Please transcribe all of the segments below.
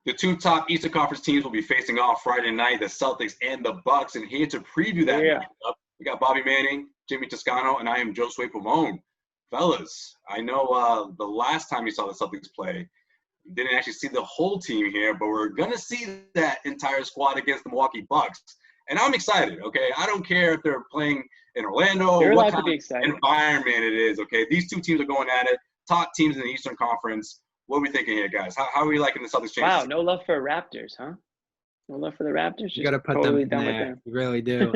The two top Eastern Conference teams will be facing off Friday night, the Celtics and the Bucks. And here to preview that matchup, we got Bobby Manning, Jimmy Toscano, and I am Josue Pavon. Fellas, I know the last time you saw the Celtics play, you didn't actually see the whole team here, but we're going to see that entire squad against the Milwaukee Bucks. And I'm excited, okay? I don't care if they're playing in Orlando or what kind of environment it is, okay? These two teams are going at it, top teams in the Eastern Conference. What are we thinking here, guys? How are we liking the Celtics changes? Wow, no love for Raptors, huh? No love for the Raptors? You got to put totally them in there. You really do.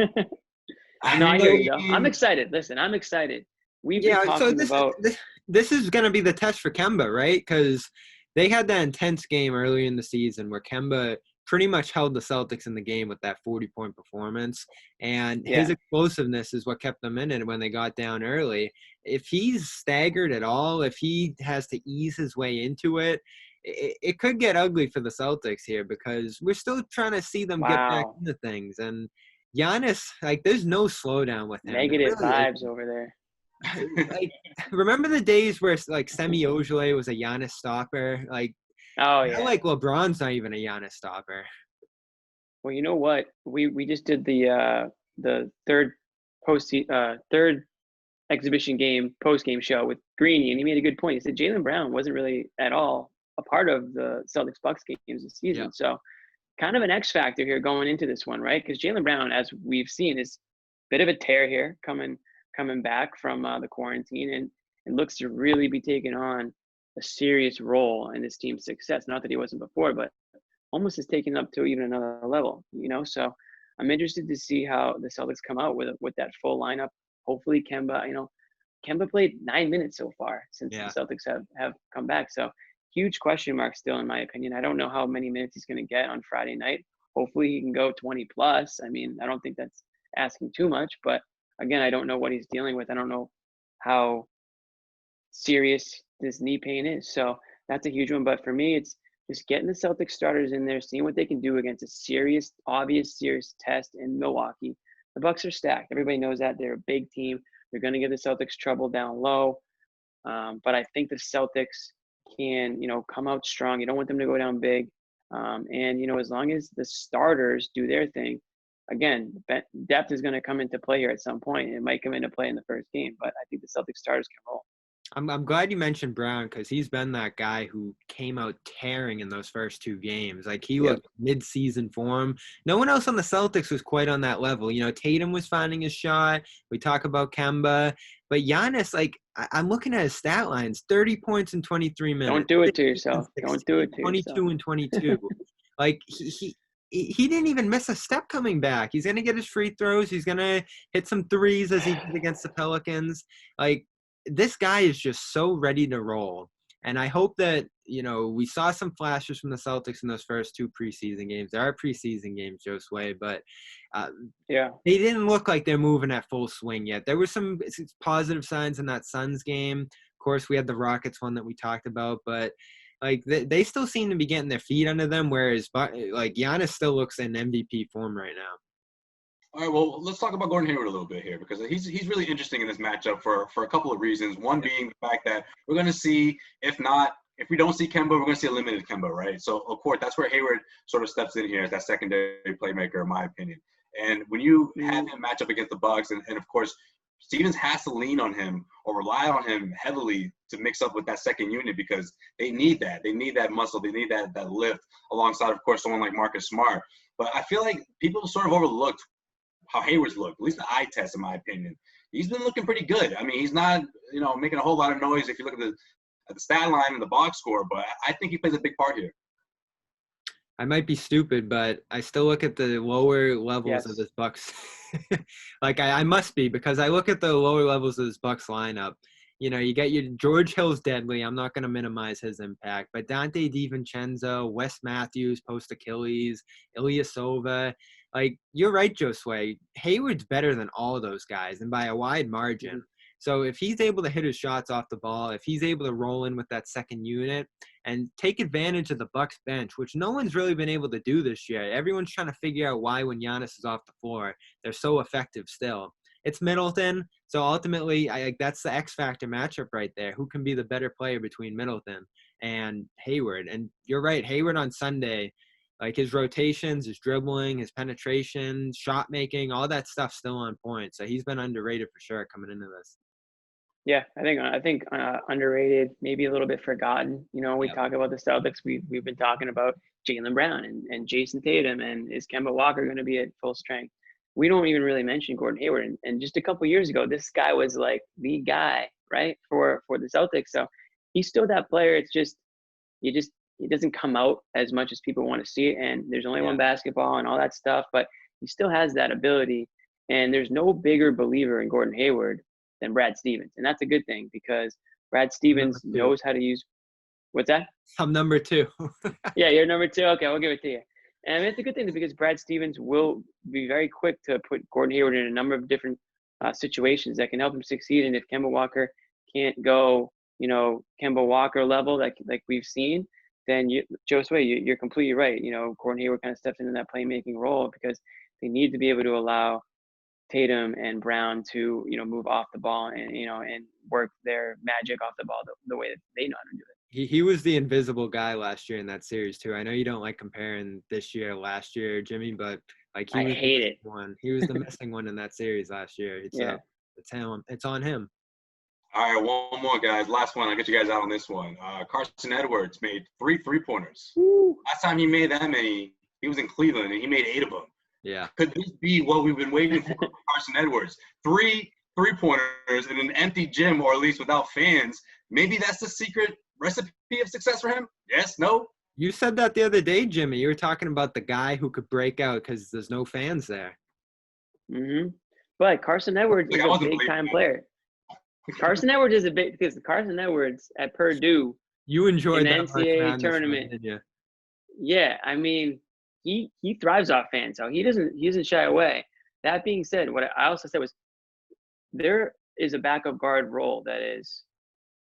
I hear you, though. I'm excited. Listen, I'm excited. We've been talking about – This is going to be the test for Kemba, right? Because they had that intense game early in the season where Kemba pretty much held the Celtics in the game with that 40-point performance. And his explosiveness is what kept them in it when they got down early. If he's staggered at all, if he has to ease his way into it, it could get ugly for the Celtics here because we're still trying to see them get back into things. And Giannis, there's no slowdown with him. Negative vibes over there. Remember the days where Semi Ojeleye was a Giannis stopper? LeBron's not even a Giannis stopper. Well, you know what? We just did the third exhibition game post-game show with Greeny, and he made a good point. He said Jaylen Brown wasn't really at all a part of the Celtics Bucks games this season. So kind of an X factor here going into this one, right? Because Jaylen Brown, as we've seen, is a bit of a tear here coming back from the quarantine, and it looks to really be taking on a serious role in this team's success. Not that he wasn't before, but almost is taken up to even another level, So I'm interested to see how the Celtics come out with that full lineup. Hopefully Kemba played 9 minutes so far since the Celtics have come back. So huge question mark still, in my opinion. I don't know how many minutes he's going to get on Friday night. Hopefully he can go 20 plus. I mean, I don't think that's asking too much, but again, I don't know what he's dealing with. I don't know how serious this knee pain is. So that's a huge one. But for me, it's just getting the Celtics starters in there, seeing what they can do against a serious test in Milwaukee. The Bucks are stacked. Everybody knows that. They're a big team. They're going to give the Celtics trouble down low. But I think the Celtics can, come out strong. You don't want them to go down big. And, as long as the starters do their thing, again, depth is going to come into play here at some point. It might come into play in the first game, but I think the Celtics starters can roll. I'm glad you mentioned Brown because he's been that guy who came out tearing in those first two games. He looked mid-season form. No one else on the Celtics was quite on that level. Tatum was finding his shot. We talk about Kemba. But Giannis, I'm looking at his stat lines, 30 points in 23 minutes. Don't do it to yourself. Don't do it to 22 yourself. and 22. He didn't even miss a step coming back. He's going to get his free throws. He's going to hit some threes as he did against the Pelicans. This guy is just so ready to roll. And I hope that, we saw some flashes from the Celtics in those first two preseason games. There are preseason games, Josue, but they didn't look like they're moving at full swing yet. There were some positive signs in that Suns game. Of course, we had the Rockets one that we talked about, but they still seem to be getting their feet under them, whereas Giannis still looks in MVP form right now. All right, well, let's talk about Gordon Hayward a little bit here because he's really interesting in this matchup for a couple of reasons. One being the fact that we're going to see, if we don't see Kemba, we're going to see a limited Kemba, right? So, of course, that's where Hayward sort of steps in here as that secondary playmaker, in my opinion. And when you have him match up against the Bucks, and of course, Stevens has to lean on him or rely on him heavily to mix up with that second unit because they need that. They need that muscle. They need that lift alongside, of course, someone like Marcus Smart. But I feel like people sort of overlooked how Hayward's looked, at least the eye test, in my opinion. He's been looking pretty good. I mean, he's not, making a whole lot of noise if you look at the stat line and the box score, but I think he plays a big part here. I might be stupid, but I still look at the lower levels of this Bucks. I must be because I look at the lower levels of this Bucks lineup. You get your George Hill's deadly. I'm not going to minimize his impact, but Dante DiVincenzo, Wes Matthews, post Achilles, Ilyasova. You're right, Josue. Hayward's better than all of those guys, and by a wide margin. Mm-hmm. So if he's able to hit his shots off the ball, if he's able to roll in with that second unit and take advantage of the Bucks bench, which no one's really been able to do this year. Everyone's trying to figure out why when Giannis is off the floor, they're so effective still. It's Middleton. So ultimately, that's the X factor matchup right there. Who can be the better player between Middleton and Hayward. And you're right, Hayward on Sunday, like his rotations, his dribbling, his penetration, shot making, all that stuff still on point. So he's been underrated for sure coming into this. Yeah, I think underrated, maybe a little bit forgotten. You know, we talk about the Celtics. We've been talking about Jaylen Brown and Jason Tatum, and is Kemba Walker going to be at full strength? We don't even really mention Gordon Hayward. And just a couple years ago, this guy was like the guy, right, for the Celtics. So he's still that player. It's just he doesn't come out as much as people want to see it. And there's only one basketball and all that stuff, but he still has that ability. And there's no bigger believer in Gordon Hayward than Brad Stevens. And that's a good thing because Brad Stevens knows how to use – what's that? I'm number 2. Yeah, you're number 2. Okay, we'll give it to you. And I mean, it's a good thing because Brad Stevens will be very quick to put Gordon Hayward in a number of different situations that can help him succeed. And if Kemba Walker can't go, you know, Kemba Walker level like we've seen, then Josue, you're completely right. You know, Gordon Hayward kind of steps into that playmaking role because they need to be able to allow Tatum and Brown to, you know, move off the ball and, you know, and work their magic off the ball the way that they know how to do it. He was the invisible guy last year in that series too. I know you don't like comparing this year last year, Jimmy, but like I hate it. He was the missing one in that series last year. It's him. It's on him. All right, one more, guys. Last one. I'll get you guys out on this one. Carson Edwards made 3 3-pointers. Woo. Last time he made that many, he was in Cleveland, and he made 8 of them. Yeah. Could this be what we've been waiting for Carson Edwards? 3 3-pointers in an empty gym, or at least without fans. Maybe that's the secret recipe of success for him? Yes? No? You said that the other day, Jimmy. You were talking about the guy who could break out because there's no fans there. Mm-hmm. But Carson Edwards is a big-time player. Carson Edwards is because Carson Edwards at Purdue. You enjoyed an that NCAA tournament, didn't you? Yeah, I mean, he thrives off fans, so he doesn't shy away. That being said, what I also said was there is a backup guard role that is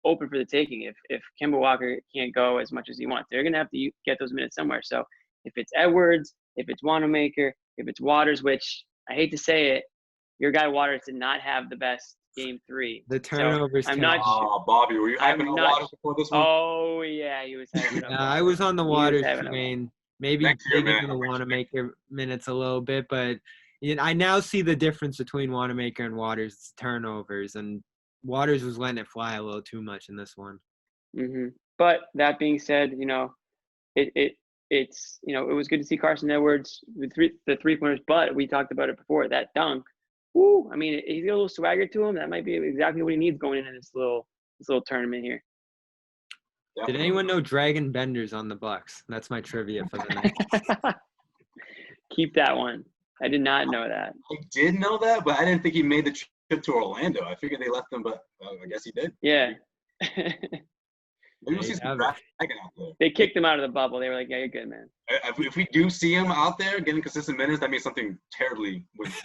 open for the taking. If Kemba Walker can't go as much as he wants, they're gonna have to get those minutes somewhere. So if it's Edwards, if it's Wanamaker, if it's Waters, which I hate to say it, your guy Waters did not have the best game 3. The turnovers. So I'm not sure. Oh, Bobby, were you hyping on Waters before this one? Oh yeah, he was hyping up. I was on the Waters train. Maybe going to Wanamaker minutes a little bit, but I now see the difference between Wanamaker and Waters' turnovers, and Waters was letting it fly a little too much in this one. Mm-hmm. But that being said, you know, it's you know, it was good to see Carson Edwards with the 3-pointers, but we talked about it before, that dunk. Woo! I mean, he's got a little swagger to him. That might be exactly what he needs going into this little tournament here. Definitely. Did anyone know Dragon Bender's on the Bucks? That's my trivia for the night. Keep that one. I did not know that. I did know that, but I didn't think he made the trip to Orlando. I figured they left him, but I guess he did. Yeah. Maybe we'll see some Dragon out there. They kicked him out of the bubble. They were like, yeah, you're good, man. If we do see him out there getting consistent minutes, that means something terribly went.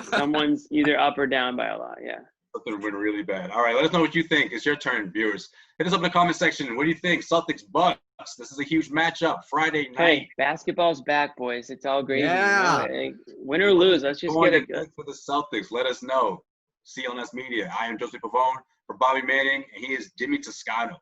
Someone's either up or down by a lot, yeah. Something went really bad. All right, let us know what you think. It's your turn, viewers. Hit us up in the comment section. What do you think? Celtics, Bucks. This is a huge matchup. Friday night. Hey, basketball's back, boys. It's all great. Yeah. Win or lose, let's just get it for the Celtics. Let us know. CLNS Media. I am Josue Pavon for Bobby Manning, and he is Jimmy Toscano.